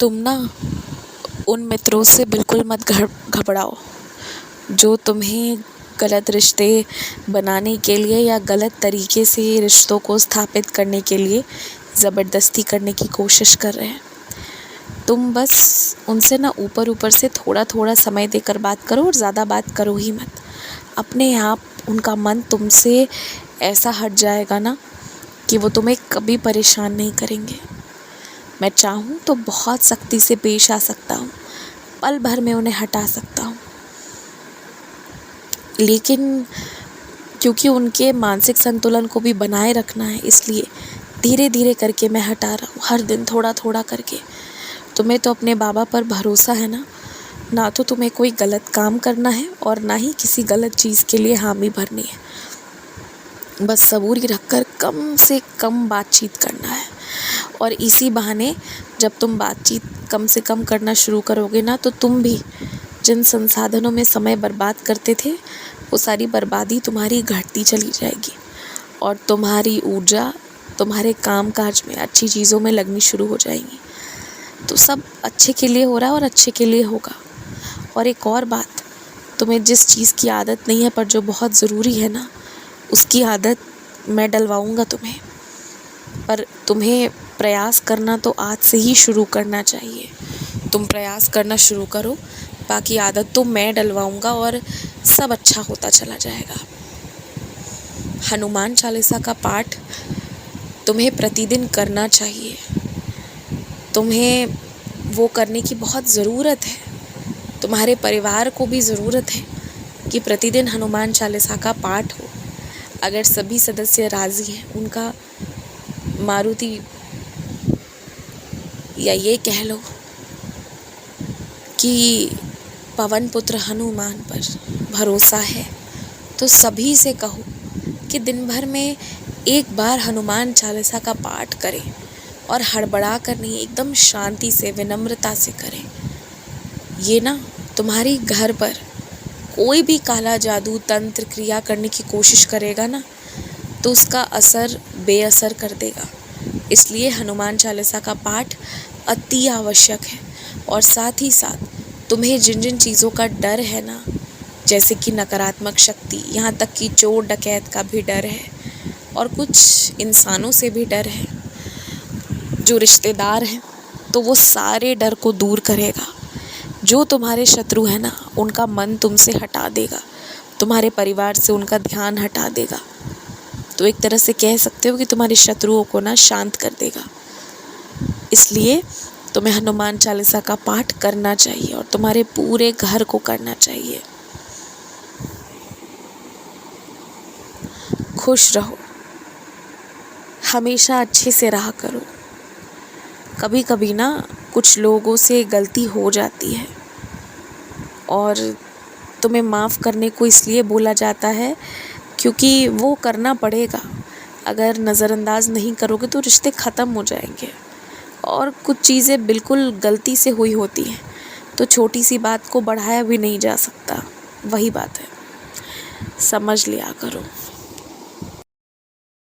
तुम ना उन मित्रों से बिल्कुल मत घबराओ जो तुम्हें गलत रिश्ते बनाने के लिए या गलत तरीके से रिश्तों को स्थापित करने के लिए ज़बरदस्ती करने की कोशिश कर रहे हैं। तुम बस उनसे ना ऊपर ऊपर से थोड़ा थोड़ा समय देकर बात करो और ज़्यादा बात करो ही मत। अपने आप उनका मन तुमसे ऐसा हट जाएगा ना कि वो तुम्हें कभी परेशान नहीं करेंगे। मैं चाहूँ तो बहुत सख्ती से पेश आ सकता हूँ, पल भर में उन्हें हटा सकता हूँ, लेकिन क्योंकि उनके मानसिक संतुलन को भी बनाए रखना है, इसलिए धीरे धीरे करके मैं हटा रहा हूँ, हर दिन थोड़ा थोड़ा करके। तुम्हें तो अपने बाबा पर भरोसा है ना तो तुम्हें कोई गलत काम करना है और ना ही किसी गलत चीज़ के लिए हामी भरनी है। बस सबूरी रखकर कम से कम बातचीत करना है, और इसी बहाने जब तुम बातचीत कम से कम करना शुरू करोगे ना, तो तुम भी जिन संसाधनों में समय बर्बाद करते थे वो सारी बर्बादी तुम्हारी घटती चली जाएगी और तुम्हारी ऊर्जा तुम्हारे काम काज में, अच्छी चीज़ों में लगनी शुरू हो जाएगी। तो सब अच्छे के लिए हो रहा है और अच्छे के लिए होगा। और एक और बात, तुम्हें जिस चीज़ की आदत नहीं है पर जो बहुत ज़रूरी है ना, उसकी आदत मैं डलवाऊँगा तुम्हें। पर तुम्हें प्रयास करना तो आज से ही शुरू करना चाहिए। तुम प्रयास करना शुरू करो, बाकी आदत तो मैं डलवाऊँगा और सब अच्छा होता चला जाएगा। हनुमान चालीसा का पाठ तुम्हें प्रतिदिन करना चाहिए। तुम्हें वो करने की बहुत ज़रूरत है। तुम्हारे परिवार को भी ज़रूरत है कि प्रतिदिन हनुमान चालीसा का पाठ हो। अगर सभी सदस्य राज़ी हैं, उनका मारुति या ये कह लो कि पवन पुत्र हनुमान पर भरोसा है, तो सभी से कहो कि दिन भर में एक बार हनुमान चालीसा का पाठ करें, और हड़बड़ा कर नहीं, एकदम शांति से, विनम्रता से करें। ये ना तुम्हारी घर पर कोई भी काला जादू, तंत्र, क्रिया करने की कोशिश करेगा ना, तो उसका असर बेअसर कर देगा। इसलिए हनुमान चालीसा का पाठ अति आवश्यक है। और साथ ही साथ तुम्हें जिन जिन चीज़ों का डर है ना, जैसे कि नकारात्मक शक्ति, यहाँ तक कि चोर डकैत का भी डर है, और कुछ इंसानों से भी डर है, जो रिश्तेदार हैं, तो वो सारे डर को दूर करेगा। जो तुम्हारे शत्रु है ना, उनका मन तुमसे हटा देगा, तुम्हारे परिवार से उनका ध्यान हटा देगा। तो एक तरह से कह सकते हो कि तुम्हारे शत्रुओं को ना शांत कर देगा। इसलिए तुम्हें हनुमान चालीसा का पाठ करना चाहिए और तुम्हारे पूरे घर को करना चाहिए। खुश रहो, हमेशा अच्छे से रहा करो। कभी कभी ना कुछ लोगों से गलती हो जाती है और तुम्हें माफ़ करने को इसलिए बोला जाता है क्योंकि वो करना पड़ेगा। अगर नज़रअंदाज नहीं करोगे तो रिश्ते ख़त्म हो जाएंगे, और कुछ चीज़ें बिल्कुल गलती से हुई होती हैं, तो छोटी सी बात को बढ़ाया भी नहीं जा सकता। वही बात है, समझ लिया करो।